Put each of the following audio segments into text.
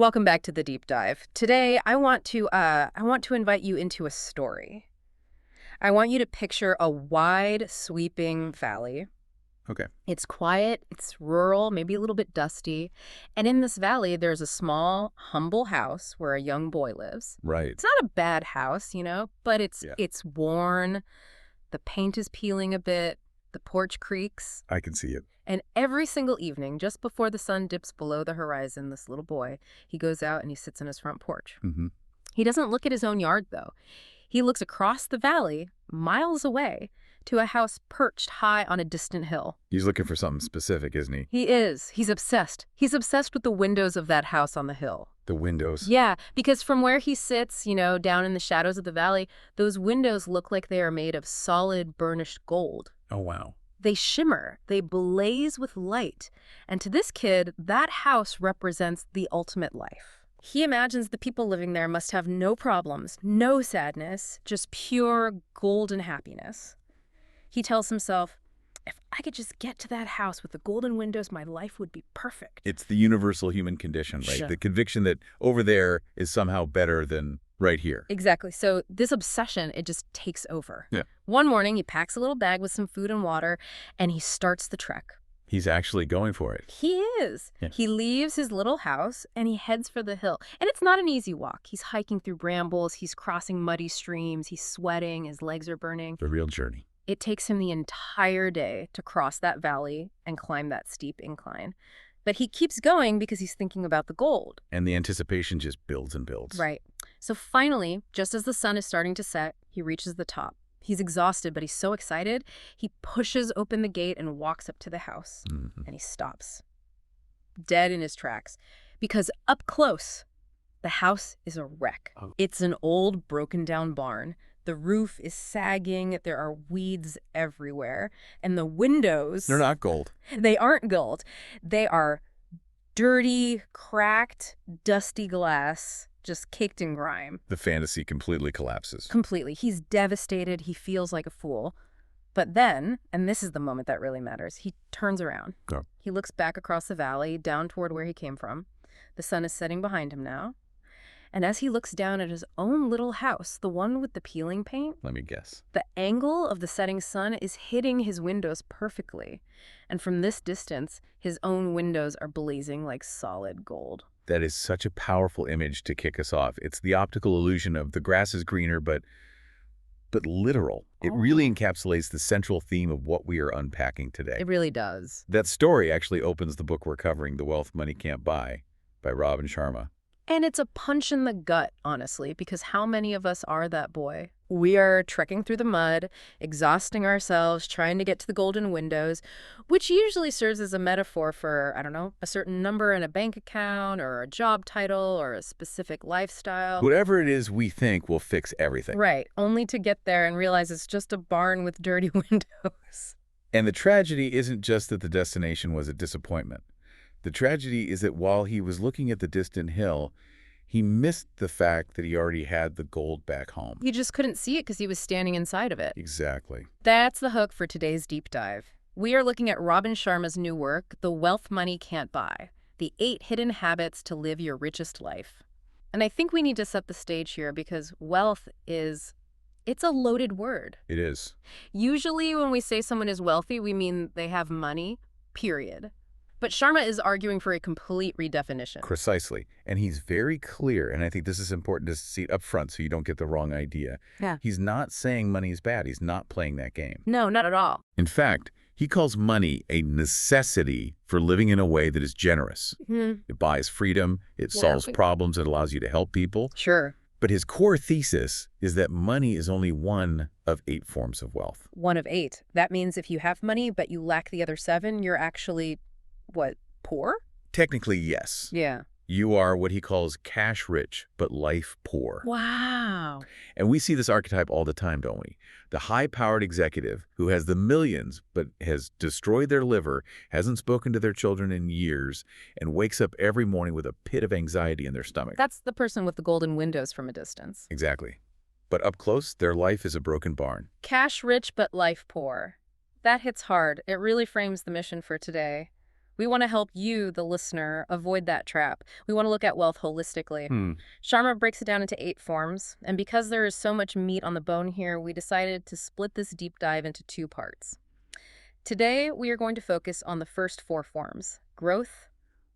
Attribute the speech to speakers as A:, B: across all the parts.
A: Welcome back to the deep dive. Today, I want to invite you into a story. I want you to picture a wide, sweeping valley.
B: Okay.
A: It's quiet, it's rural, maybe a little bit dusty, and in this valley, there's a small, humble house where a young boy lives.
B: Right.
A: It's not a bad house, but it's
B: Yeah.
A: it's worn, the paint is peeling a bit, the porch creaks,
B: I can see it.
A: and every single evening, just before the sun dips below the horizon, this little boy, he goes out and he sits on his front porch.
B: Hmm.
A: He doesn't look at his own yard, though. He looks across the valley, miles away, to a house perched high on a distant hill.
B: He's looking for something specific, isn't he?
A: He is. He's obsessed. He's obsessed with the windows of that house on the hill.
B: The windows.
A: Yeah, because from where he sits, down in the shadows of the valley, those windows look like they are made of solid burnished gold.
B: Oh, wow.
A: They shimmer, they blaze with light. And to this kid, that house represents the ultimate life. He imagines the people living there must have no problems, no sadness, just pure golden happiness. He tells himself, if I could just get to that house with the golden windows, my life would be perfect.
B: It's the universal human condition, right?
A: Sure.
B: The conviction that over there is somehow better than right here.
A: Exactly. So this obsession, it just takes over.
B: Yeah.
A: One morning, he packs a little bag with some food and water, and he starts the trek.
B: He's actually going for it.
A: He is.
B: Yeah.
A: He leaves his little house and he heads for the hill. And it's not an easy walk. He's hiking through brambles, he's crossing muddy streams, he's sweating, his legs are burning.
B: The real journey.
A: It takes him the entire day to cross that valley and climb that steep incline. But he keeps going because he's thinking about the gold.
B: And the anticipation just builds and builds.
A: Right. So finally, just as the sun is starting to set, he reaches the top. He's exhausted, but he's so excited, he pushes open the gate and walks up to the house.
B: Mhm.
A: And he stops, dead in his tracks, because up close, the house is a wreck.
B: Oh.
A: It's an old, broken-down barn. The roof is sagging, there are weeds everywhere, and the windows...
B: They're not gold.
A: They aren't gold. They are dirty, cracked, dusty glass, just caked in grime.
B: The fantasy completely collapses.
A: Completely. He's devastated. He feels like a fool. But then, and this is the moment that really matters, he turns around.
B: Oh.
A: He looks back across the valley, down toward where he came from. The sun is setting behind him now. And as he looks down at his own little house, the one with the peeling paint,
B: Let me guess.
A: the angle of the setting sun is hitting his windows perfectly. And from this distance, his own windows are blazing like solid gold.
B: That is such a powerful image to kick us off. It's the optical illusion of the grass is greener, but literal. It really encapsulates the central theme of what we are unpacking today.
A: It really does.
B: That story actually opens the book we're covering, The Wealth Money Can't Buy, by Robin Sharma.
A: And it's a punch in the gut, honestly, because how many of us are that boy? We are trekking through the mud, exhausting ourselves, trying to get to the golden windows, which usually serves as a metaphor for, I don't know, a certain number in a bank account or a job title or a specific lifestyle.
B: Whatever it is we think will fix everything.
A: Right, only to get there and realize it's just a barn with dirty windows.
B: And the tragedy isn't just that the destination was a disappointment. The tragedy is that while he was looking at the distant hill, he missed the fact that he already had the gold back home.
A: He just couldn't see it because he was standing inside of it.
B: Exactly.
A: That's the hook for today's deep dive. We are looking at Robin Sharma's new work, The Wealth Money Can't Buy, The 8 Hidden Habits to Live Your Richest Life. And I think we need to set the stage here because wealth it's a loaded word.
B: It is.
A: Usually when we say someone is wealthy, we mean they have money, period. But Sharma is arguing for a complete redefinition.
B: Precisely. And he's very clear, and I think this is important to see up front so you don't get the wrong idea.
A: Yeah.
B: He's not saying money is bad. He's not playing that game.
A: No, not at all.
B: In fact, he calls money a necessity for living in a way that is generous. It buys freedom, it solves problems, it allows you to help people.
A: Sure.
B: But his core thesis is that money is only one of 8 forms of wealth.
A: One of 8. That means if you have money but you lack the other 7, you're actually, poor?
B: Technically, yes.
A: Yeah.
B: You are what he calls cash rich, but life poor.
A: Wow.
B: And we see this archetype all the time, don't we? The high-powered executive who has the millions but has destroyed their liver, hasn't spoken to their children in years, and wakes up every morning with a pit of anxiety in their stomach.
A: That's the person with the golden windows from a distance.
B: Exactly. But up close, their life is a broken barn.
A: Cash rich but life poor. That hits hard. It really frames the mission for today. We want to help you, the listener, avoid that trap. We want to look at wealth holistically.
B: Hmm.
A: Sharma breaks it down into 8 forms, and because there is so much meat on the bone here, we decided to split this deep dive into 2 parts. Today, we are going to focus on the first 4 forms: growth,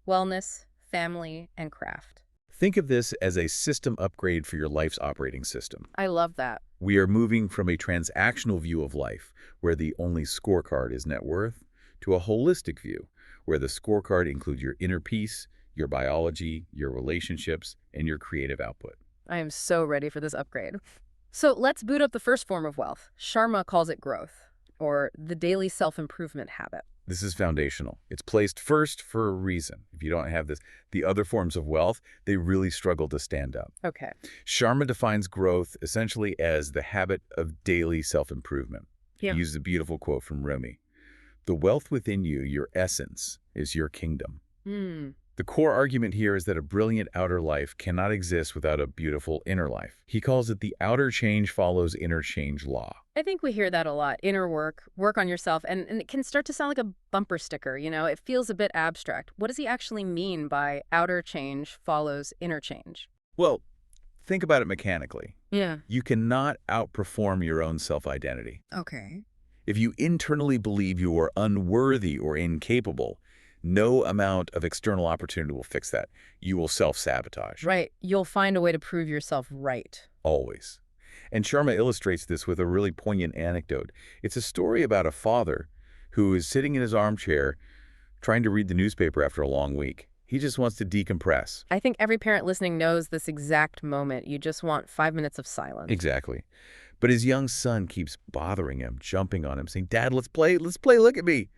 A: wellness, family, and craft.
B: Think of this as a system upgrade for your life's operating system.
A: I love that.
B: We are moving from a transactional view of life, where the only scorecard is net worth, to a holistic view, where the scorecard includes your inner peace, your biology, your relationships, and your creative output.
A: I am so ready for this upgrade. So let's boot up the first form of wealth. Sharma calls it growth, or the daily self-improvement habit.
B: This is foundational. It's placed first for a reason. If you don't have this, the other forms of wealth, they really struggle to stand up.
A: Okay.
B: Sharma defines growth essentially as the habit of daily self-improvement.
A: Yeah.
B: He uses a beautiful quote from Rumi. The wealth within you, your essence, is your kingdom. The core argument here is that a brilliant outer life cannot exist without a beautiful inner life. He calls it the outer change follows inner change law.
A: I think we hear that a lot. Inner work, work on yourself, and it can start to sound like a bumper sticker, you know? It feels a bit abstract. What does he actually mean by outer change follows inner change?
B: Well, think about it mechanically.
A: Yeah.
B: You cannot outperform your own self-identity.
A: Okay.
B: If you internally believe you are unworthy or incapable, no amount of external opportunity will fix that. You will self-sabotage.
A: Right. You'll find a way to prove yourself right.
B: Always. And Sharma illustrates this with a really poignant anecdote. It's a story about a father who is sitting in his armchair trying to read the newspaper after a long week. He just wants to decompress.
A: I think every parent listening knows this exact moment. You just want 5 minutes of silence.
B: Exactly. But his young son keeps bothering him, jumping on him, saying, "Dad, let's play, look at me."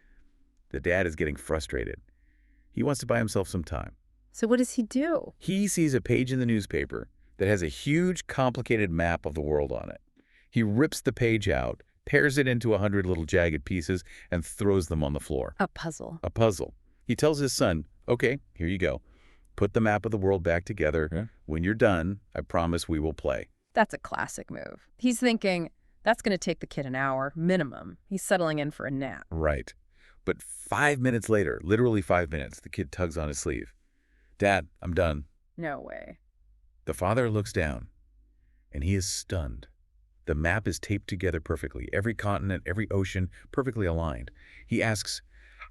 B: The dad is getting frustrated. He wants to buy himself some time.
A: So what does he do?
B: He sees a page in the newspaper that has a huge, complicated map of the world on it. He rips the page out, tears it into 100 little jagged pieces, and throws them on the floor.
A: A puzzle.
B: A puzzle. He tells his son, "Okay, here you go. Put the map of the world back together.
C: Yeah.
B: When you're done, I promise we will play."
A: That's a classic move. He's thinking, that's going to take the kid an hour, minimum. He's settling in for a nap.
B: Right. But 5 minutes later, literally 5 minutes, the kid tugs on his sleeve. "Dad, I'm done."
A: No way.
B: The father looks down, and he is stunned. The map is taped together perfectly, every continent, every ocean, perfectly aligned. He asks,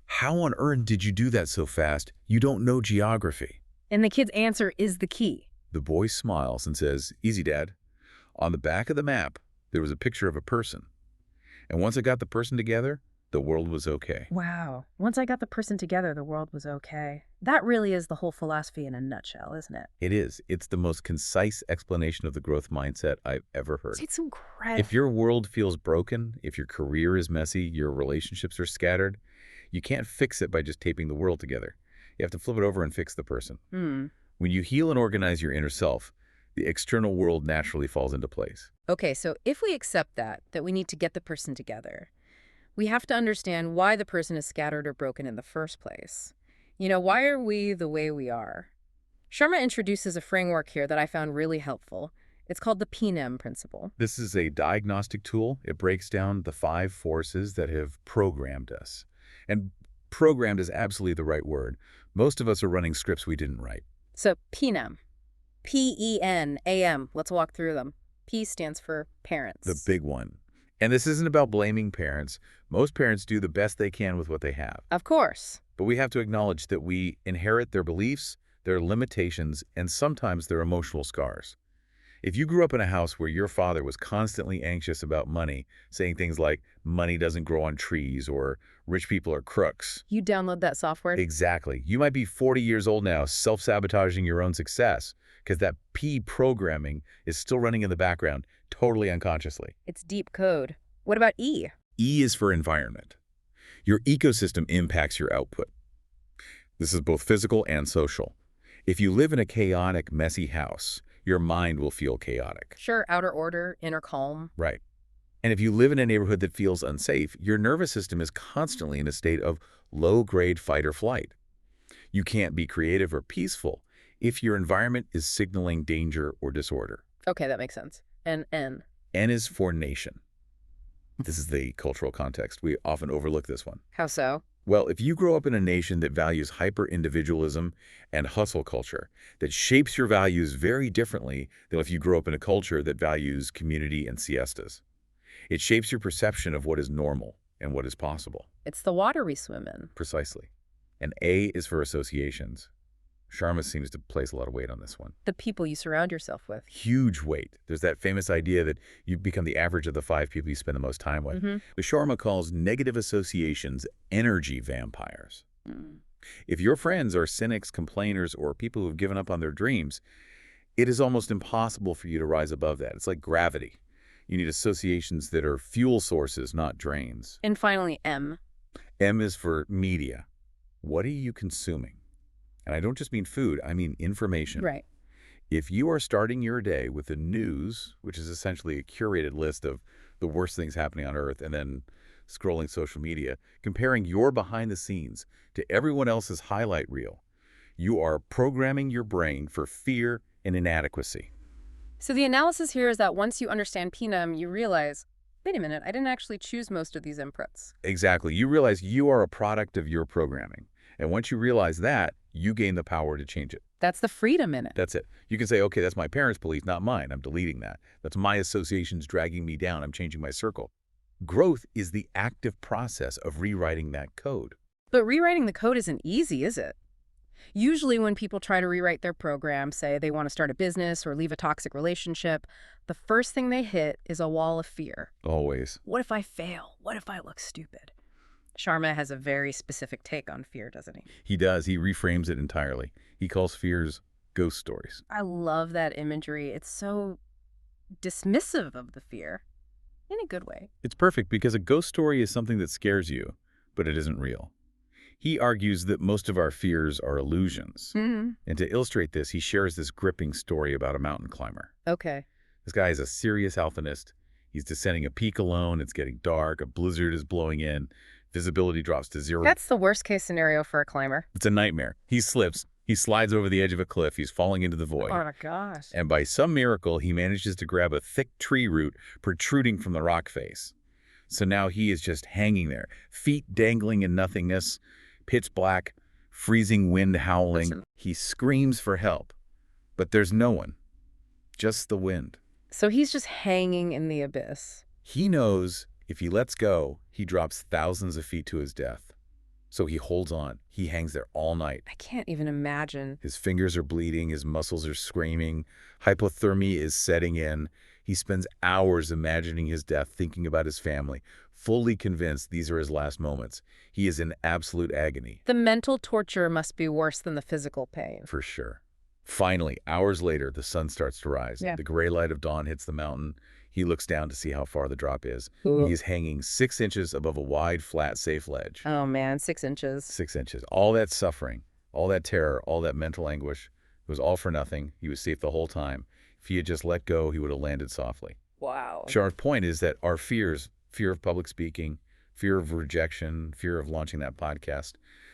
B: "How on earth did you do that so fast? You don't know geography."
A: And the kid's answer is the key.
B: The boy smiles and says, "Easy, Dad. On the back of the map, there was a picture of a person. And once I got the person together, the world was okay."
A: Wow. Once I got the person together, the world was okay. That really is the whole philosophy in a nutshell, isn't it?
B: It is. It's the most concise explanation of the growth mindset I've ever heard.
A: It's incredible.
B: If your world feels broken, if your career is messy, your relationships are scattered, you can't fix it by just taping the world together. You have to flip it over and fix the person. When you heal and organize your inner self, the external world naturally falls into place.
A: Okay, so if we accept that we need to get the person together, we have to understand why the person is scattered or broken in the first place. You know, why are we the way we are? Sharma introduces a framework here that I found really helpful. It's called the PNEM principle.
B: This is a diagnostic tool. It breaks down the 5 forces that have programmed us. And programmed is absolutely the right word. Most of us are running scripts we didn't write.
A: So PNEM. P-E-N-A-M. Let's walk through them. P stands for parents.
B: The big one. And this isn't about blaming parents. Most parents do the best they can with what they have.
A: Of course.
B: But we have to acknowledge that we inherit their beliefs, their limitations, and sometimes their emotional scars. If you grew up in a house where your father was constantly anxious about money, saying things like, "Money doesn't grow on trees," or "Rich people are crooks."
A: You download that software?
B: Exactly. You might be 40 years old now, self-sabotaging your own success, because that P programming is still running in the background, totally unconsciously.
A: It's deep code. What about E?
B: E is for environment. Your ecosystem impacts your output. This is both physical and social. If you live in a chaotic, messy house, your mind will feel chaotic.
A: Sure, outer order, inner calm.
B: Right. And if you live in a neighborhood that feels unsafe, your nervous system is constantly in a state of low-grade fight or flight. You can't be creative or peaceful if your environment is signaling danger or disorder.
A: Okay, that makes sense. And N.
B: N is for nation. This is the cultural context. We often overlook this one.
A: How so?
B: Well, if you grow up in a nation that values hyper-individualism and hustle culture, that shapes your values very differently than if you grow up in a culture that values community and siestas. It shapes your perception of what is normal and what is possible.
A: It's the water we swim in.
B: Precisely. And A is for associations. Sharma seems to place a lot of weight on this one.
A: The people you surround yourself with.
B: Huge weight. There's that famous idea that you become the average of the 5 people you spend the most time with. But Sharma calls negative associations energy vampires. If your friends are cynics, complainers, or people who've given up on their dreams, it is almost impossible for you to rise above that. It's like gravity. You need associations that are fuel sources, not drains.
A: And finally, M.
B: M is for media. What are you consuming? And I don't just mean food, I mean information.
A: Right.
B: If you are starting your day with the news, which is essentially a curated list of the worst things happening on Earth, and then scrolling social media, comparing your behind the scenes to everyone else's highlight reel, you are programming your brain for fear and inadequacy.
A: So the analysis here is that once you understand PNM, you realize, wait a minute, I didn't actually choose most of these inputs.
B: Exactly. You realize you are a product of your programming. And once you realize that, you gain the power to change it.
A: That's the freedom in it.
B: That's it. You can say, okay, that's my parents' belief, not mine. I'm deleting that. That's my associations dragging me down. I'm changing my circle. Growth is the active process of rewriting that code.
A: But rewriting the code isn't easy, is it? Usually when people try to rewrite their program, say they want to start a business or leave a toxic relationship, the first thing they hit is a wall of fear.
B: Always.
A: What if I fail? What if I look stupid? Sharma has a very specific take on fear, doesn't he?
B: He does. He reframes it entirely. He calls fears ghost stories.
A: I love that imagery. It's so dismissive of the fear, in a good way.
B: It's perfect because a ghost story is something that scares you, but it isn't real. He argues that most of our fears are illusions. And to illustrate this, he shares this gripping story about a mountain climber.
A: Okay.
B: This guy is a serious alpinist. He's descending a peak alone. It's getting dark. A blizzard is blowing in. Visibility drops to 0.
A: That's the worst case scenario for a climber.
B: It's a nightmare. He slips. He slides over the edge of a cliff. He's falling into the void.
A: Oh my gosh.
B: And by some miracle, he manages to grab a thick tree root protruding from the rock face. So now he is just hanging there, feet dangling in nothingness, pitch black, freezing wind howling.
A: Listen.
B: He screams for help, but there's no one, just the wind.
A: So he's just hanging in the abyss.
B: He knows if he lets go, he drops thousands of feet to his death. So he holds on. He hangs there all night.
A: I can't even imagine.
B: His fingers are bleeding. His muscles are screaming. Hypothermia is setting in. He spends hours imagining his death, thinking about his family, fully convinced these are his last moments. He is in absolute agony.
A: The mental torture must be worse than the physical pain.
B: For sure. Finally, hours later, the sun starts to rise.
A: Yeah.
B: The gray light of dawn hits the mountain. He looks down to see how far the drop is.
A: Ooh.
B: He is hanging 6 inches above a wide, flat, safe ledge.
A: Oh man, 6 inches.
B: 6 inches. All that suffering, all that terror, all that mental anguish, it was all for nothing. He was safe the whole time. If he had just let go, he would have landed softly.
A: Wow.
B: Sharma's point is that our fears, fear of public speaking, fear of rejection, fear of launching that podcast,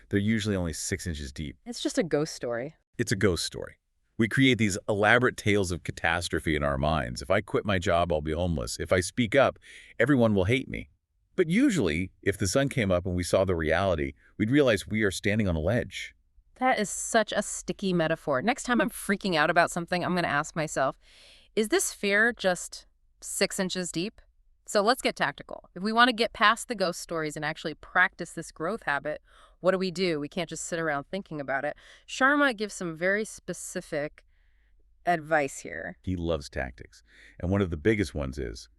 B: they're usually only 6 inches deep.
A: It's just a ghost story.
B: It's a ghost story. We create these elaborate tales of catastrophe in our minds. If I quit my job, I'll be homeless. If I speak up, everyone will hate me. But usually, if the sun came up and we saw the reality, we'd realize we are standing on a ledge.
A: That is such a sticky metaphor. Next time I'm freaking out about something, I'm going to ask myself, is this fear just 6 inches deep? So let's get tactical. If we want to get past the ghost stories and actually practice this growth habit, what do? We can't just sit around thinking about it. Sharma gives some very specific advice here.
B: He loves tactics. And one of the biggest ones is,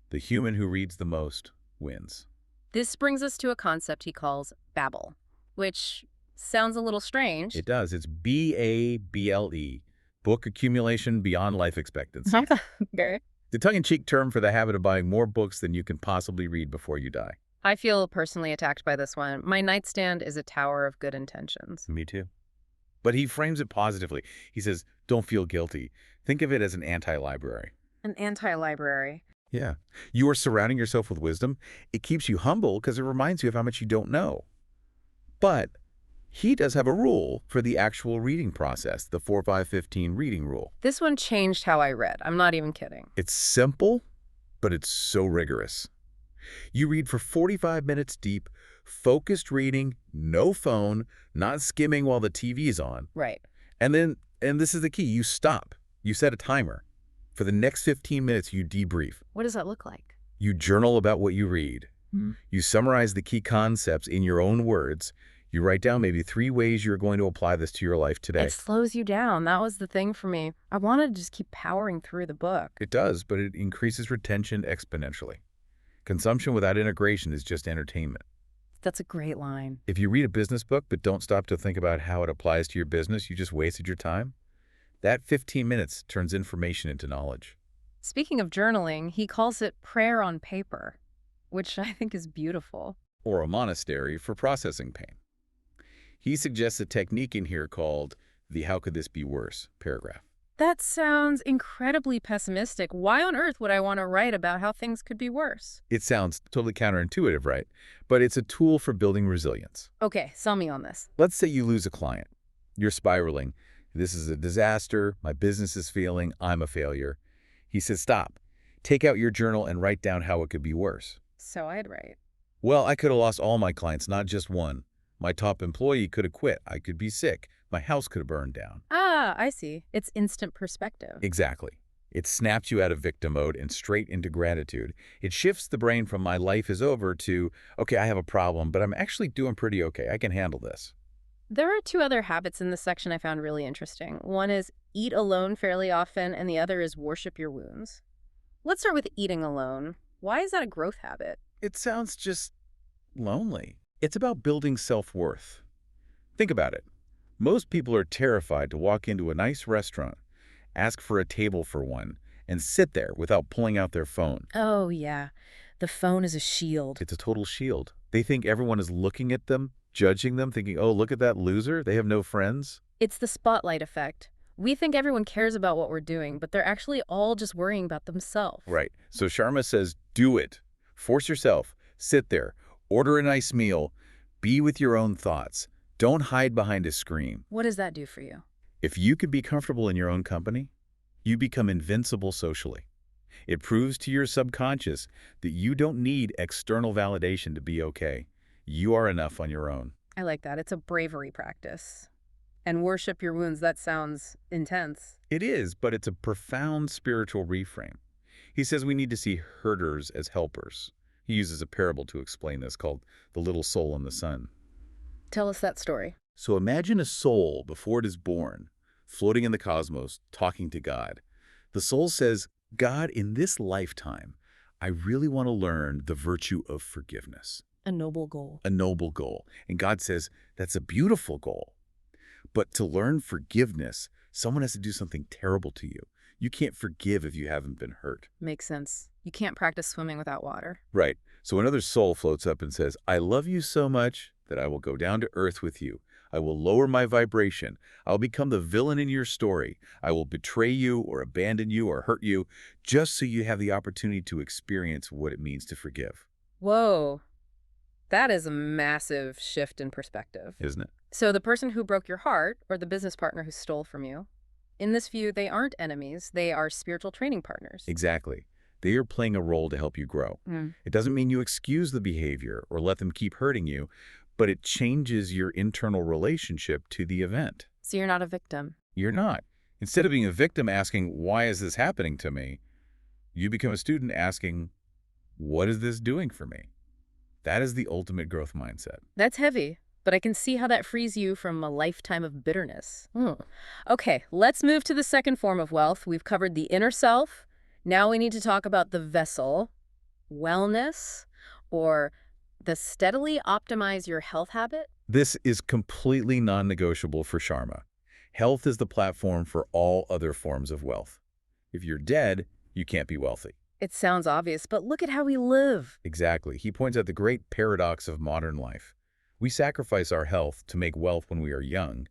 B: the human who reads the most wins.
A: This brings us to a concept he calls babble, which sounds a little strange.
B: It does. It's B-A-B-L-E, book accumulation beyond life expectancy.
A: Okay.
B: The tongue-in-cheek term for the habit of buying more books than you can possibly read before you die.
A: I feel personally attacked by this one. My nightstand is a tower of good intentions.
B: Me too. But he frames it positively. He says, don't feel guilty. Think of it as an anti-library.
A: An anti-library.
B: Yeah. You are surrounding yourself with wisdom. It keeps you humble because it reminds you of how much you don't know. But he does have a rule for the actual reading process, the 4-5-15 reading rule.
A: This one changed how I read. I'm not even kidding.
B: It's simple, but it's so rigorous. You read for 45 minutes deep, Focused reading, no phone, not skimming while the TV's on.
A: Right.
B: And this is the key, you stop. You set a timer. For the next 15 minutes, you debrief.
A: What does that look like?
B: You journal about what you read. You summarize the key concepts in your own words. You write down maybe 3 ways you're going to apply this to your life today.
A: It slows you down. That was the thing for me. I wanted to just keep powering through the book.
B: It does, but it increases retention exponentially. Consumption without integration is just entertainment.
A: That's a great line.
B: If you read a business book but don't stop to think about how it applies to your business, you just wasted your time. That 15 minutes turns information into knowledge.
A: Speaking of journaling, he calls it prayer on paper, which I think is beautiful.
B: Or a monastery for processing pain. He suggests a technique in here called the "how could this be worse" paragraph.
A: That sounds incredibly pessimistic. Why on earth would I want to write about how things could be worse?
B: It sounds totally counterintuitive, right? But it's a tool for building resilience.
A: Okay, sell me on this.
B: Let's say you lose a client. You're spiraling. This is a disaster. My business is failing. I'm a failure. He says, stop. Take out your journal and write down how it could be worse.
A: So I'd write.
B: Well, I could have lost all my clients, not just one. My top employee could have quit. I could be sick. My house could have burned down.
A: Ah, I see. It's instant perspective.
B: Exactly. It snaps you out of victim mode and straight into gratitude. It shifts the brain from my life is over to, okay, I have a problem, but I'm actually doing pretty okay. I can handle this.
A: There are 2 other habits in this section I found really interesting. One is eat alone fairly often, and the other is worship your wounds. Let's start with eating alone. Why is that a growth habit?
B: It sounds just lonely. It's about building self-worth. Think about it. Most people are terrified to walk into a nice restaurant, ask for a table for one, and sit there without pulling out their phone.
A: Oh, yeah. The phone is a shield.
B: It's a total shield. They think everyone is looking at them, judging them, thinking, oh, look at that loser. They have no friends.
A: It's the spotlight effect. We think everyone cares about what we're doing, but they're actually all just worrying about themselves.
B: Right. So Sharma says, do it. Force yourself. Sit there. Order a nice meal. Be with your own thoughts. Don't hide behind a screen.
A: What does that do for you?
B: If you could be comfortable in your own company, you become invincible socially. It proves to your subconscious that you don't need external validation to be okay. You are enough on your own.
A: I like that. It's a bravery practice. And worship your wounds, that sounds intense.
B: It is, but it's a profound spiritual reframe. He says we need to see herders as helpers. He uses a parable to explain this called the little soul in the sun.
A: Tell us that story.
B: So imagine a soul before it is born, floating in the cosmos, talking to God. The soul says, God, in this lifetime, I really want to learn the virtue of forgiveness.
A: A noble goal.
B: A noble goal. And God says, that's a beautiful goal. But to learn forgiveness, someone has to do something terrible to you. You can't forgive if you haven't been hurt.
A: Makes sense. You can't practice swimming without water.
B: Right. So another soul floats up and says, I love you so much that I will go down to earth with you. I will lower my vibration. I'll become the villain in your story. I will betray you or abandon you or hurt you just so you have the opportunity to experience what it means to forgive.
A: Whoa. That is a massive shift in perspective.
B: Isn't it?
A: So the person who broke your heart, or the business partner who stole from you, in this view, they aren't enemies. They are spiritual training partners.
B: Exactly. They are playing a role to help you grow. It doesn't mean you excuse the behavior or let them keep hurting you, but it changes your internal relationship to the event.
A: So you're not a victim.
B: You're not. Instead of being a victim asking, why is this happening to me? You become a student asking, what is this doing for me? That is the ultimate growth mindset.
A: That's heavy, but I can see how that frees you from a lifetime of bitterness. Okay, let's move to the second form of wealth. We've covered the inner self. Now we need to talk about the vessel, wellness, or the steadily optimize your health habit.
B: This is completely non-negotiable for Sharma. Health is the platform for all other forms of wealth. If you're dead, you can't be wealthy.
A: It sounds obvious, but look at how we live.
B: Exactly. He points out the great paradox of modern life. We sacrifice our health to make wealth when we are young,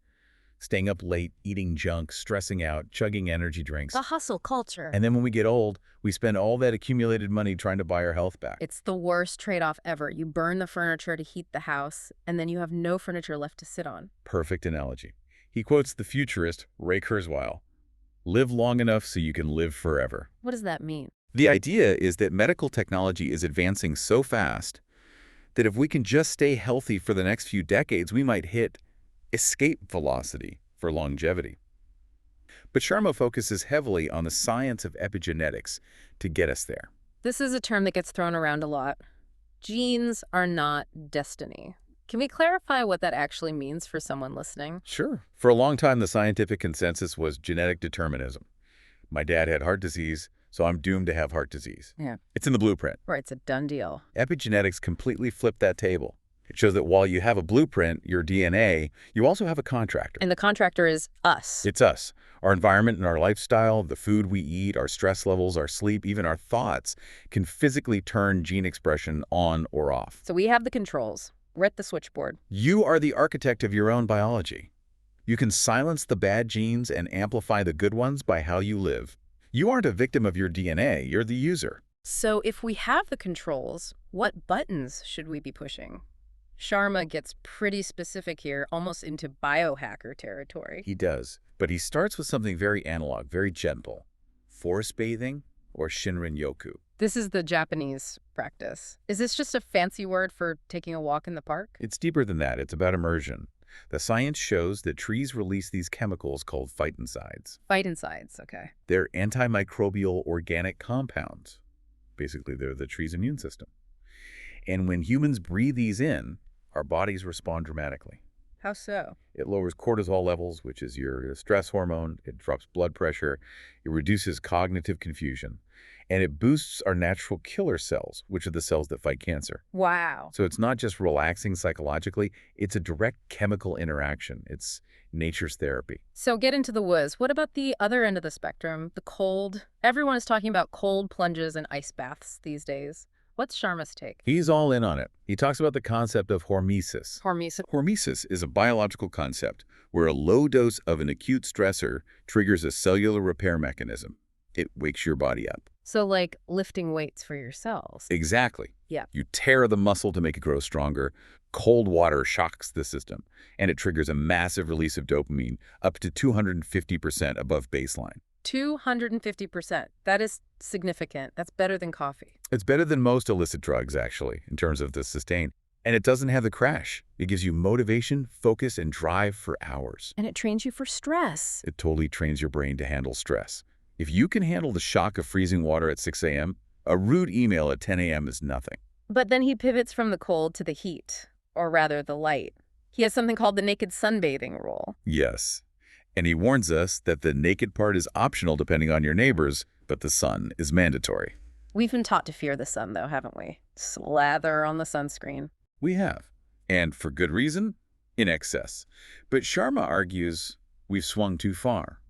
B: staying up late, eating junk, stressing out, chugging energy drinks.
A: The hustle culture.
B: And then when we get old, we spend all that accumulated money trying to buy our health back.
A: It's the worst trade-off ever. You burn the furniture to heat the house, and then you have no furniture left to sit on.
B: Perfect analogy. He quotes the futurist Ray Kurzweil, live long enough so you can live forever.
A: What does that mean?
B: The idea is that medical technology is advancing so fast that if we can just stay healthy for the next few decades, we might hit escape velocity for longevity. But Sharma focuses heavily on the science of epigenetics to get us there.
A: This is a term that gets thrown around a lot. Genes are not destiny. Can we clarify what that actually means for someone listening?
B: Sure. For a long time, the scientific consensus was genetic determinism. My dad had heart disease, so I'm doomed to have heart disease.
A: Yeah.
B: It's in the blueprint.
A: Right, it's a done deal.
B: Epigenetics completely flipped that table. It shows that while you have a blueprint, your DNA, you also have a contractor.
A: And the contractor is us.
B: It's us. Our environment and our lifestyle, the food we eat, our stress levels, our sleep, even our thoughts can physically turn gene expression on or off.
A: So we have the controls. We're at the switchboard.
B: You are the architect of your own biology. You can silence the bad genes and amplify the good ones by how you live. You aren't a victim of your DNA, you're the user.
A: So if we have the controls, what buttons should we be pushing? Sharma gets pretty specific here, almost into biohacker territory.
B: He does, but he starts with something very analog, very gentle. Forest bathing or Shinrin-yoku.
A: This is the Japanese practice. Is this just a fancy word for taking a walk in the park?
B: It's deeper than that. It's about immersion. The science shows that trees release these chemicals called phytoncides.
A: Phytoncides, okay.
B: They're antimicrobial organic compounds. Basically, they're the tree's immune system. And when humans breathe these in, our bodies respond dramatically.
A: How so?
B: It lowers cortisol levels, which is your stress hormone. It drops blood pressure. It reduces cognitive confusion. And it boosts our natural killer cells, which are the cells that fight cancer.
A: Wow.
B: So it's not just relaxing psychologically, it's a direct chemical interaction. It's nature's therapy.
A: So get into the woods. What about the other end of the spectrum, the cold? Everyone is talking about cold plunges and ice baths these days. What's Sharma's take?
B: He's all in on it. He talks about the concept of hormesis.
A: Hormesis.
B: Hormesis is a biological concept where a low dose of an acute stressor triggers a cellular repair mechanism. It wakes your body up.
A: So like lifting weights for your cells.
B: Exactly.
A: Yeah.
B: You tear the muscle to make it grow stronger. Cold water shocks the system, and it triggers a massive release of dopamine up to 250% above baseline.
A: 250%. That is significant. That's better than coffee.
B: It's better than most illicit drugs, actually, in terms of the sustain. And it doesn't have the crash. It gives you motivation, focus, and drive for hours.
A: And it trains you for stress.
B: It totally trains your brain to handle stress. If you can handle the shock of freezing water at 6 a.m., a rude email at 10 a.m. is nothing.
A: But then he pivots from the cold to the heat, or rather the light. He has something called the naked sunbathing rule.
B: Yes. And he warns us that the naked part is optional depending on your neighbors, but the sun is mandatory.
A: We've been taught to fear the sun, though, haven't we? Slather on the sunscreen.
B: We have. And for good reason, in excess. But Sharma argues we've swung too far.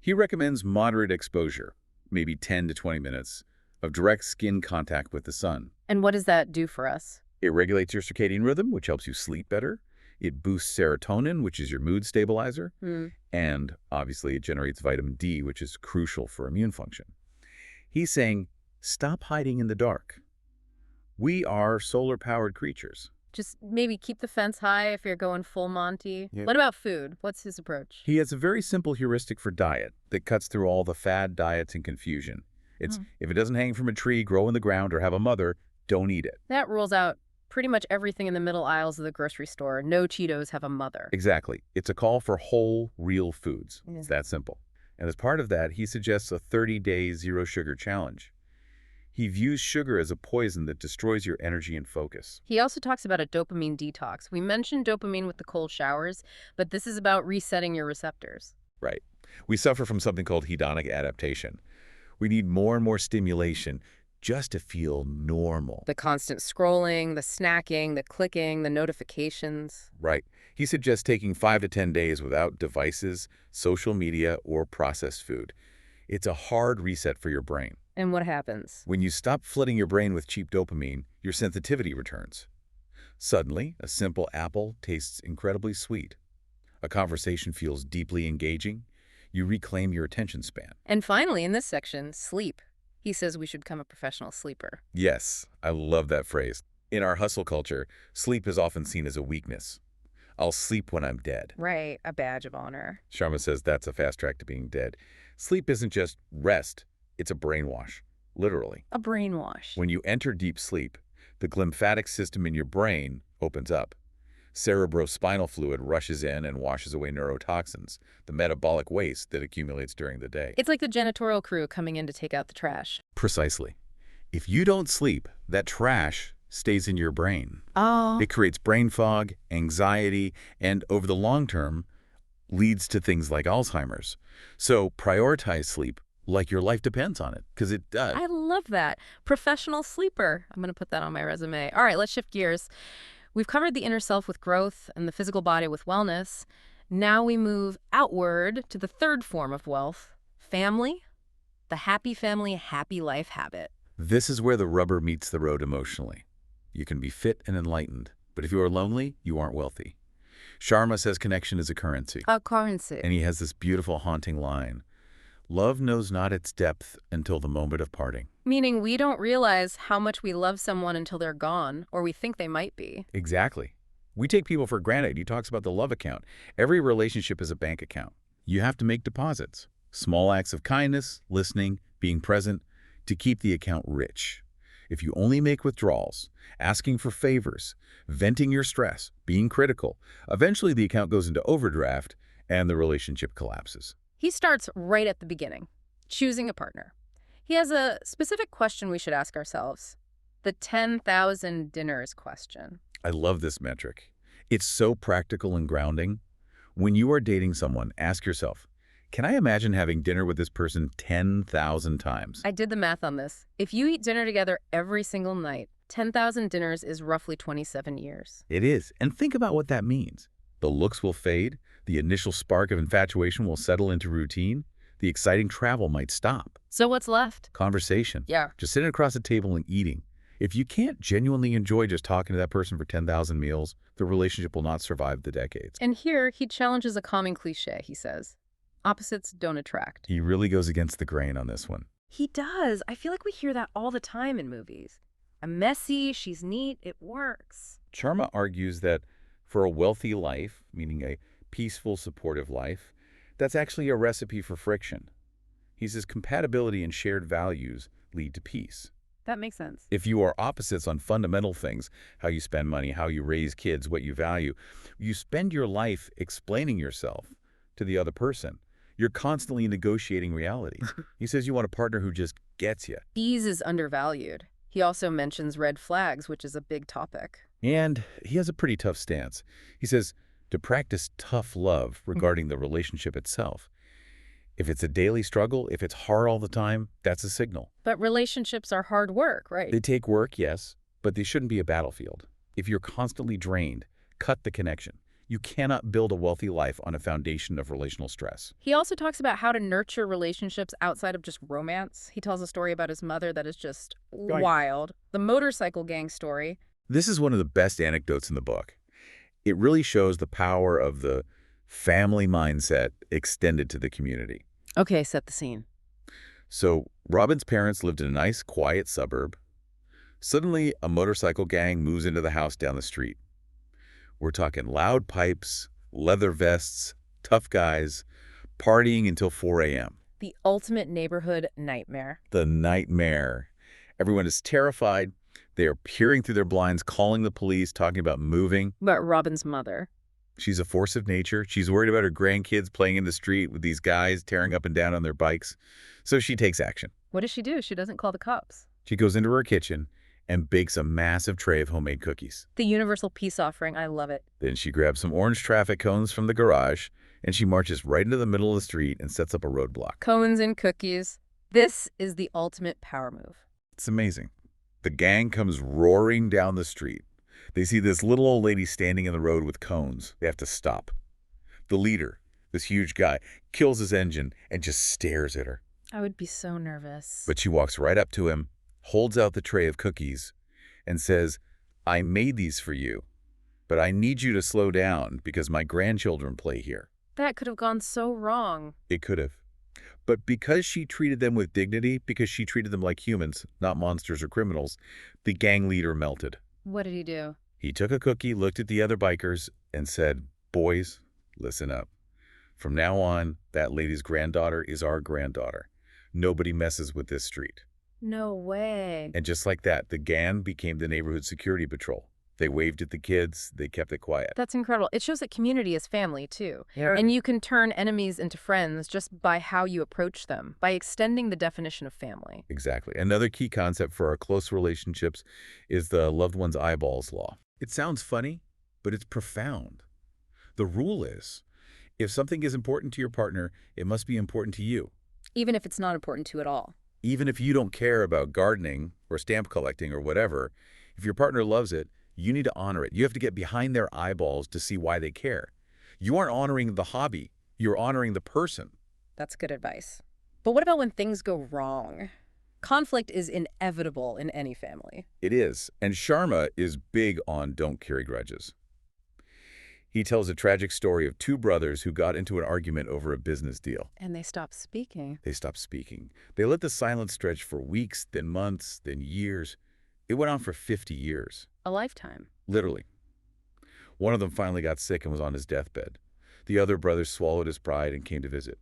B: He recommends moderate exposure, maybe 10 to 20 minutes, of direct skin contact with the sun.
A: And what does that do for us?
B: It regulates your circadian rhythm, which helps you sleep better. It boosts serotonin, which is your mood stabilizer. And obviously it generates vitamin D, which is crucial for immune function. He's saying, stop hiding in the dark. We are solar-powered creatures.
A: Just maybe keep the fence high if you're going full Monty.
B: Yeah.
A: What about food? What's his approach?
B: He has a very simple heuristic for diet that cuts through all the fad diets and confusion. It's, if it doesn't hang from a tree, grow in the ground, or have a mother, don't eat it.
A: That rules out pretty much everything in the middle aisles of the grocery store. No Cheetos have a mother.
B: Exactly. It's a call for whole, real foods.
A: Yeah.
B: It's that simple. And as part of that, he suggests a 30-day zero-sugar challenge. He views sugar as a poison that destroys your energy and focus.
A: He also talks about a dopamine detox. We mentioned dopamine with the cold showers, but this is about resetting your receptors.
B: Right. We suffer from something called hedonic adaptation. We need more and more stimulation just to feel normal.
A: The constant scrolling, the snacking, the clicking, the notifications.
B: Right. He suggests taking 5 to 10 days without devices, social media, or processed food. It's a hard reset for your brain.
A: And what happens?
B: When you stop flooding your brain with cheap dopamine, your sensitivity returns. Suddenly, a simple apple tastes incredibly sweet. A conversation feels deeply engaging. You reclaim your attention span.
A: And finally, in this section, sleep. He says we should become a professional sleeper.
B: Yes, I love that phrase. In our hustle culture, sleep is often seen as a weakness. I'll sleep when I'm dead.
A: Right, a badge of honor.
B: Sharma says that's a fast track to being dead. Sleep isn't just rest, it's a brainwash, literally.
A: A brainwash.
B: When you enter deep sleep, The glymphatic system in your brain opens up. Cerebrospinal fluid rushes in and washes away neurotoxins, the metabolic waste that accumulates during the day.
A: It's like the janitorial crew coming in to take out the trash.
B: Precisely. If you don't sleep, that trash stays in your brain.
A: Oh.
B: It creates brain fog, anxiety, and over the long term, leads to things like Alzheimer's. So prioritize sleep like your life depends on it, because it does.
A: I love that. Professional sleeper. I'm going to put that on my resume. All right, let's shift gears. We've covered the inner self with growth and the physical body with wellness. Now we move outward to the third form of wealth, family, the happy family, happy life habit.
B: This is where the rubber meets the road emotionally. You can be fit and enlightened, but if you are lonely, you aren't wealthy. Sharma says connection is a currency.
A: A currency.
B: And he has this beautiful, haunting line. Love knows not its depth until the moment of parting.
A: Meaning we don't realize how much we love someone until they're gone, or we think they might be.
B: Exactly. We take people for granted. He talks about the love account. Every relationship is a bank account. You have to make deposits. Small acts of kindness, listening, being present, to keep the account rich. If you only make withdrawals, asking for favors, venting your stress, being critical, eventually the account goes into overdraft and the relationship collapses.
A: He starts right at the beginning, choosing a partner. He has a specific question we should ask ourselves, the 10,000 dinners question.
B: I love this metric. It's so practical and grounding. When you are dating someone, ask yourself, can I imagine having dinner with this person 10,000 times?
A: I did the math on this. If you eat dinner together every single night, 10,000 dinners is roughly 27 years.
B: It is. And think about what that means. The looks will fade. The initial spark of infatuation will settle into routine. The exciting travel might stop.
A: So what's left?
B: Conversation.
A: Yeah.
B: Just sitting across the table and eating. If you can't genuinely enjoy just talking to that person for 10,000 meals, the relationship will not survive the decades.
A: And here he challenges a common cliche, he says. Opposites don't attract.
B: He really goes against the grain on this one.
A: He does. I feel like we hear that all the time in movies. I'm messy, she's neat, it works.
B: Sharma argues that for a wealthy life, meaning a peaceful, supportive life, that's actually a recipe for friction. He says compatibility and shared values lead to peace.
A: That makes sense.
B: If you are opposites on fundamental things, how you spend money, how you raise kids, what you value, you spend your life explaining yourself to the other person. You're constantly negotiating reality. He says you want a partner who just gets you.
A: Ease is undervalued. He also mentions red flags, which is a big topic.
B: And he has a pretty tough stance. He says to practice tough love regarding the relationship itself. If it's a daily struggle, if it's hard all the time, that's a signal.
A: But relationships are hard work, right?
B: They take work, yes, but they shouldn't be a battlefield. If you're constantly drained, cut the connection. You cannot build a wealthy life on a foundation of relational stress.
A: He also talks about how to nurture relationships outside of just romance. He tells a story about his mother that is just wild. The motorcycle gang story.
B: This is one of the best anecdotes in the book. It really shows the power of the family mindset extended to the community.
A: Okay, set the scene.
B: So Robin's parents lived in a nice, quiet suburb. Suddenly, a motorcycle gang moves into the house down the street. We're talking loud pipes, leather vests, tough guys, partying until 4 a.m.
A: The ultimate neighborhood nightmare.
B: The nightmare. Everyone is terrified. They are peering through their blinds, calling the police, talking about moving.
A: But Robin's mother.
B: She's a force of nature. She's worried about her grandkids playing in the street with these guys tearing up and down on their bikes. So she takes action.
A: What does she do? She doesn't call the cops.
B: She goes into her kitchen and bakes a massive tray of homemade cookies.
A: The universal peace offering. I love it.
B: Then she grabs some orange traffic cones from the garage, and she marches right into the middle of the street and sets up a roadblock.
A: Cones and cookies. This is the ultimate power move.
B: It's amazing. The gang comes roaring down the street. They see this little old lady standing in the road with cones. They have to stop. The leader, this huge guy, kills his engine and just stares at her.
A: I would be so nervous.
B: But she walks right up to him, holds out the tray of cookies, and says, I made these for you, but I need you to slow down because my grandchildren play here.
A: That could have gone so wrong.
B: It could have. But because she treated them with dignity, because she treated them like humans, not monsters or criminals, the gang leader melted.
A: What did he do?
B: He took a cookie, looked at the other bikers, and said, boys, listen up. From now on, that lady's granddaughter is our granddaughter. Nobody messes with this street.
A: No way.
B: And just like that, the gang became the neighborhood security patrol. They waved at the kids, they kept it quiet.
A: That's incredible. It shows that community is family, too.
B: Yeah.
A: And you can turn enemies into friends just by how you approach them, by extending the definition of family.
B: Exactly. Another key concept for our close relationships is the loved one's eyeballs law. It sounds funny, but it's profound. The rule is, if something is important to your partner, it must be important to you.
A: Even if it's not important to at all.
B: Even if you don't care about gardening or stamp collecting or whatever, if your partner loves it, you need to honor it. You have to get behind their eyeballs to see why they care. You aren't honoring the hobby. You're honoring the person.
A: That's good advice. But what about when things go wrong? Conflict is inevitable in any family.
B: It is. And Sharma is big on don't carry grudges. He tells a tragic story of two brothers who got into an argument over a business deal.
A: And they stop speaking.
B: They stopped speaking. They let the silence stretch for weeks, then months, then years. It went on for 50 years.
A: A lifetime.
B: Literally. One of them finally got sick and was on his deathbed. The other brother swallowed his pride and came to visit.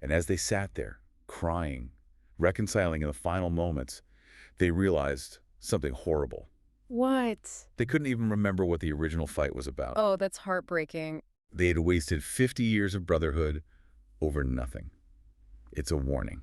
B: And as they sat there, crying, reconciling in the final moments, they realized something horrible.
A: What?
B: They couldn't even remember what the original fight was about.
A: Oh, that's heartbreaking.
B: They had wasted 50 years of brotherhood over nothing. It's a warning.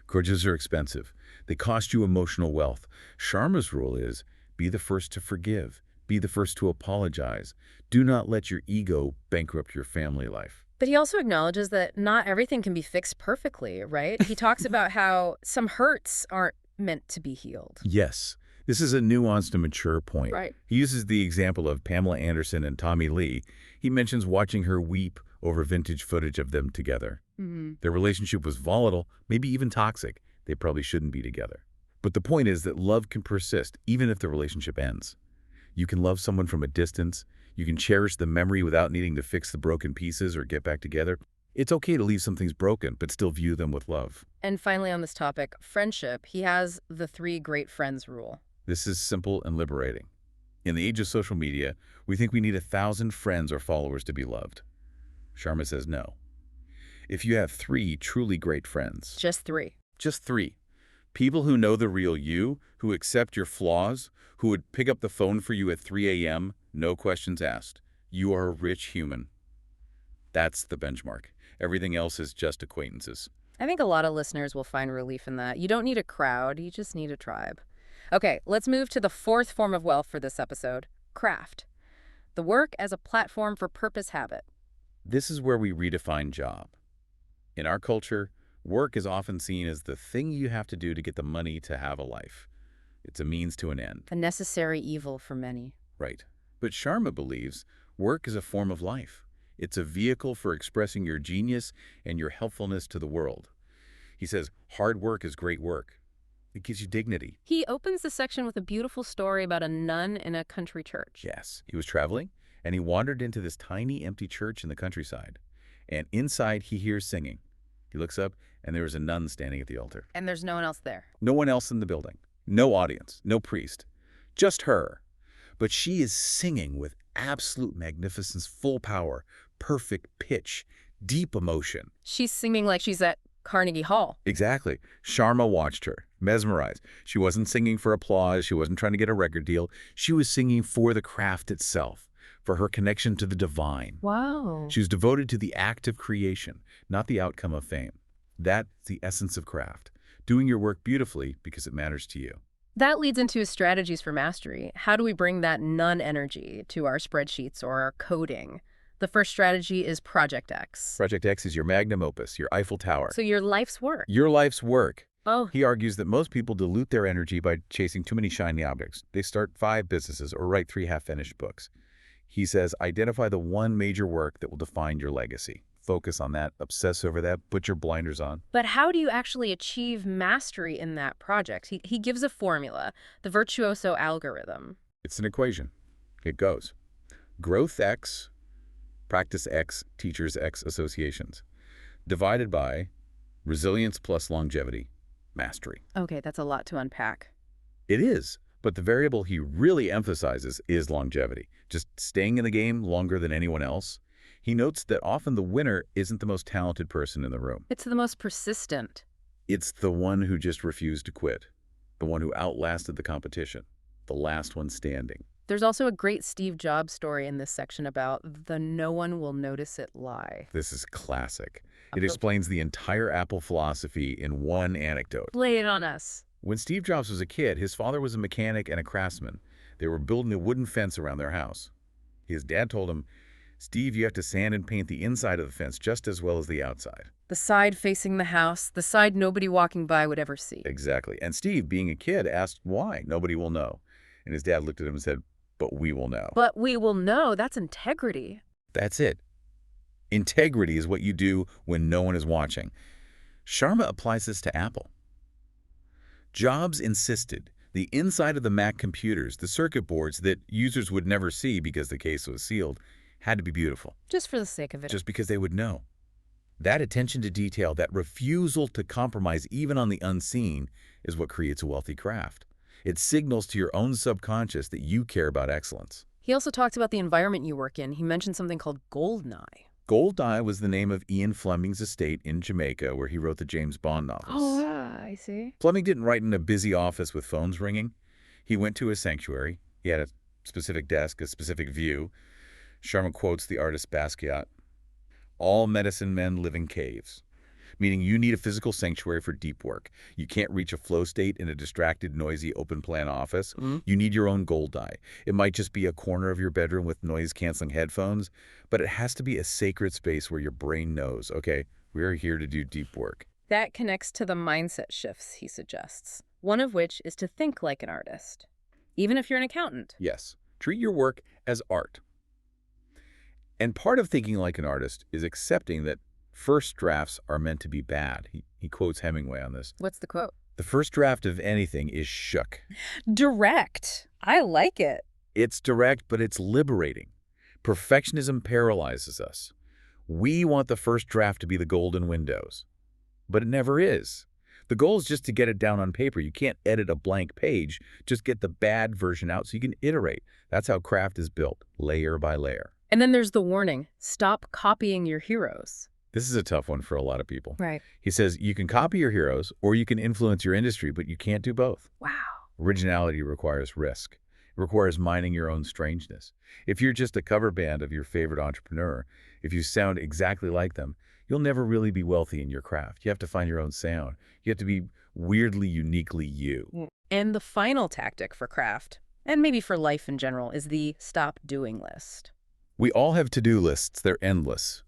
B: Grudges are expensive. They cost you emotional wealth. Sharma's rule is, be the first to forgive. Be the first to apologize. Do not let your ego bankrupt your family life.
A: But he also acknowledges that not everything can be fixed perfectly, right? He talks about how some hurts aren't meant to be healed.
B: Yes. This is a nuanced and mature point.
A: Right.
B: He uses the example of Pamela Anderson and Tommy Lee. He mentions watching her weep over vintage footage of them together. Their relationship was volatile, maybe even toxic. They probably shouldn't be together. But the point is that love can persist even if the relationship ends. You can love someone from a distance. You can cherish the memory without needing to fix the broken pieces or get back together. It's okay to leave some things broken, but still view them with love.
A: And finally on this topic, friendship, he has the 3 great friends rule.
B: This is simple and liberating. In the age of social media, we think we need 1,000 friends or followers to be loved. Sharma says no. If you have 3 truly great friends,
A: Just 3.
B: just 3, people who know the real you, who accept your flaws, who would pick up the phone for you at 3 a.m., no questions asked, you are a rich human. That's the benchmark. Everything else is just acquaintances.
A: I think a lot of listeners will find relief in that. You don't need a crowd, you just need a tribe. Okay, let's move to the 4th form of wealth for this episode, craft. The work as a platform for purpose habit.
B: This is where we redefine job. In our culture, work is often seen as the thing you have to do to get the money to have a life. It's a means to an end.
A: A necessary evil for many.
B: Right. But Sharma believes work is a form of life. It's a vehicle for expressing your genius and your helpfulness to the world. He says, hard work is great work. It gives you dignity.
A: He opens the section with a beautiful story about a nun in a country church.
B: Yes. He was traveling, and he wandered into this tiny, empty church in the countryside. And inside, he hears singing. He looks up, and there is a nun standing at the altar.
A: And there's no one else there.
B: No one else in the building. No audience. No priest. Just her. But she is singing with absolute magnificence, full power, perfect pitch, deep emotion.
A: She's singing like she's at Carnegie Hall.
B: Exactly. Sharma watched her, mesmerized. She wasn't singing for applause. She wasn't trying to get a record deal. She was singing for the craft itself, for her connection to the divine.
A: Wow.
B: She was devoted to the act of creation, not the outcome of fame. That's the essence of craft, doing your work beautifully because it matters to you.
A: That leads into his strategies for mastery. How do we bring that nun energy to our spreadsheets or our coding? The first strategy is Project X.
B: Project X is your magnum opus, your Eiffel Tower.
A: So your life's work.
B: Your life's work.
A: Oh.
B: He argues that most people dilute their energy by chasing too many shiny objects. They start 5 businesses or write 3 half-finished books. He says, identify the one major work that will define your legacy. Focus on that, obsess over that, put your blinders on.
A: But how do you actually achieve mastery in that project? He gives a formula, the virtuoso algorithm.
B: It's an equation. It goes growth X, practice X, teachers X associations, divided by resilience plus longevity, mastery.
A: Okay, that's a lot to unpack.
B: It is, but the variable he really emphasizes is longevity, just staying in the game longer than anyone else. He notes that often the winner isn't the most talented person in the room.
A: It's the most persistent.
B: It's the one who just refused to quit, the one who outlasted the competition, the last one standing.
A: There's also a great Steve Jobs story in this section about the no one will notice it lie.
B: This is classic. It
A: Up the-
B: explains the entire Apple philosophy in one anecdote.
A: Lay it on us.
B: When Steve Jobs was a kid, his father was a mechanic and a craftsman. They were building a wooden fence around their house. His dad told him, "Steve, you have to sand and paint the inside of the fence just as well as the outside."
A: The side facing the house, the side nobody walking by would ever see.
B: Exactly. And Steve, being a kid, asked why. Nobody will know. And his dad looked at him and said, "But we will know."
A: But we will know, that's integrity.
B: That's it. Integrity is what you do when no one is watching. Sharma applies this to Apple. Jobs insisted the inside of the Mac computers, the circuit boards that users would never see because the case was sealed, had to be beautiful,
A: Just for the sake of it.
B: just because they would know. That attention to detail, that refusal to compromise even on the unseen, is what creates a wealthy craft. It signals to your own subconscious that you care about excellence.
A: He also talks about the environment you work in. He mentioned something called Goldeneye.
B: Goldeneye was the name of Ian Fleming's estate in Jamaica where he wrote the James Bond novels.
A: I see.
B: Fleming didn't write in a busy office with phones ringing. He went to a sanctuary. He had a specific desk, a specific view. Sharma quotes the artist Basquiat. "All medicine men live in caves," meaning you need a physical sanctuary for deep work. You can't reach a flow state in a distracted, noisy, open-plan office. You need your own Goldeneye. It might just be a corner of your bedroom with noise-canceling headphones, but it has to be a sacred space where your brain knows, okay, we're here to do deep work.
A: That connects to the mindset shifts he suggests, one of which is to think like an artist, even if you're an accountant.
B: Yes, treat your work as art. And part of thinking like an artist is accepting that first drafts are meant to be bad. He quotes Hemingway on this.
A: What's the quote?
B: "The first draft of anything is shook."
A: Direct. I like it.
B: It's direct, but it's liberating. Perfectionism paralyzes us. We want the first draft to be the golden windows, but it never is. The goal is just to get it down on paper. You can't edit a blank page. Just get the bad version out so you can iterate. That's how craft is built, layer by layer.
A: And then there's the warning. Stop copying your heroes.
B: This is a tough one for a lot of people.
A: Right.
B: He says you can copy your heroes or you can influence your industry, but you can't do both.
A: Wow.
B: Originality requires risk. It requires mining your own strangeness. If you're just a cover band of your favorite entrepreneur, if you sound exactly like them, you'll never really be wealthy in your craft. You have to find your own sound. You have to be weirdly, uniquely you.
A: And the final tactic for craft, and maybe for life in general, is the stop doing list.
B: We all have to-do lists. They're endless.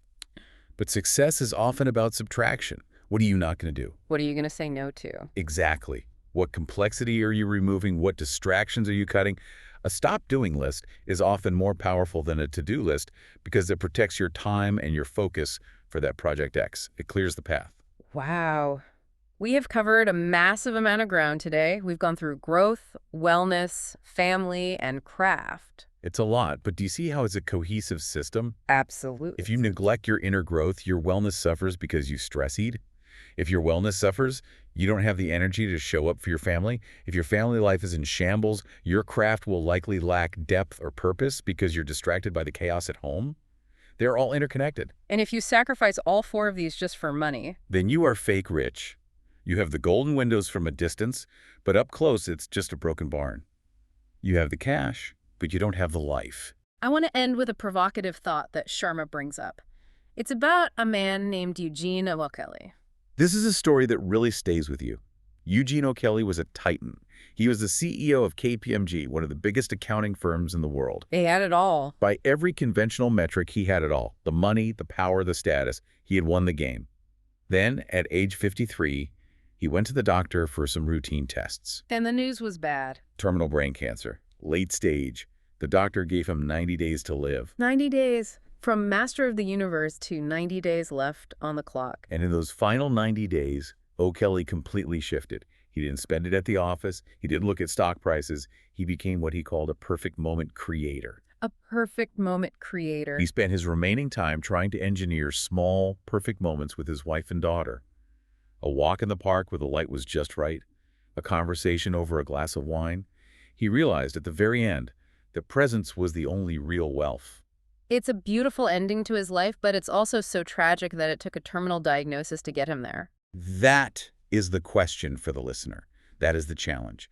B: But success is often about subtraction. What are you not going to do?
A: What are you going to say no to?
B: Exactly. What complexity are you removing? What distractions are you cutting? A stop-doing list is often more powerful than a to-do list because it protects your time and your focus for that Project X. It clears the path.
A: Wow. We have covered a massive amount of ground today. We've gone through growth, wellness, family, and craft.
B: It's a lot, but do you see how it's a cohesive system?
A: Absolutely.
B: If you neglect your inner growth, your wellness suffers because you stress-eat. If your wellness suffers, you don't have the energy to show up for your family. If your family life is in shambles, your craft will likely lack depth or purpose because you're distracted by the chaos at home. They're all interconnected.
A: And if you sacrifice all four of these just for money,
B: Then you are fake rich. You have the golden windows from a distance, but up close it's just a broken barn. You have the cash, but you don't have the life.
A: I want to end with a provocative thought that Sharma brings up. It's about a man named Eugene O'Kelly.
B: This is a story that really stays with you. Eugene O'Kelly was a titan. He was the CEO of KPMG, one of the biggest accounting firms in the world.
A: He had it all.
B: By every conventional metric, he had it all. The money, the power, the status. He had won the game. Then, at age 53, he went to the doctor for some routine tests.
A: And the news was bad.
B: Terminal brain cancer. Late stage. The doctor gave him 90 days to live.
A: 90 days. From master of the universe to 90 days left on the clock.
B: And in those final 90 days, O'Kelly completely shifted. He didn't spend it at the office. He didn't look at stock prices. He became what he called a perfect moment creator.
A: A perfect moment creator.
B: He spent his remaining time trying to engineer small, perfect moments with his wife and daughter. A walk in the park where the light was just right. A conversation over a glass of wine. He realized at the very end that presence was the only real wealth.
A: It's a beautiful ending to his life, but it's also so tragic that it took a terminal diagnosis to get him there.
B: That is the question for the listener. That is the challenge.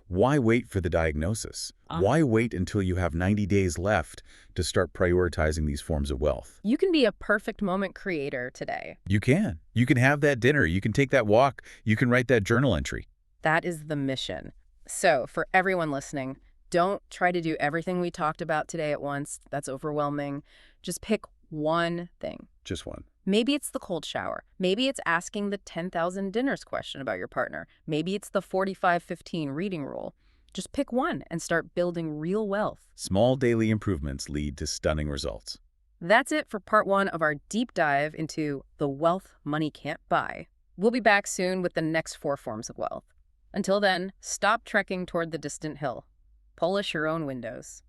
B: Why wait for the diagnosis? Why wait until you have 90 days left to start prioritizing these forms of wealth?
A: You can be a perfect moment creator today.
B: You can. You can have that dinner. You can take that walk. You can write that journal entry.
A: That is the mission. So, for everyone listening, don't try to do everything we talked about today at once. That's overwhelming. Just pick one thing.
B: Just one.
A: Maybe it's the cold shower. Maybe it's asking the 10,000 dinners question about your partner. Maybe it's the 45-15 reading rule. Just pick one and start building real wealth.
B: Small daily improvements lead to stunning results.
A: That's it for part 1 of our deep dive into the wealth money can't buy. We'll be back soon with the next 4 forms of wealth. Until then, stop trekking toward the distant hill. Polish your own windows.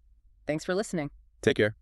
A: Thanks for listening.
B: Take care.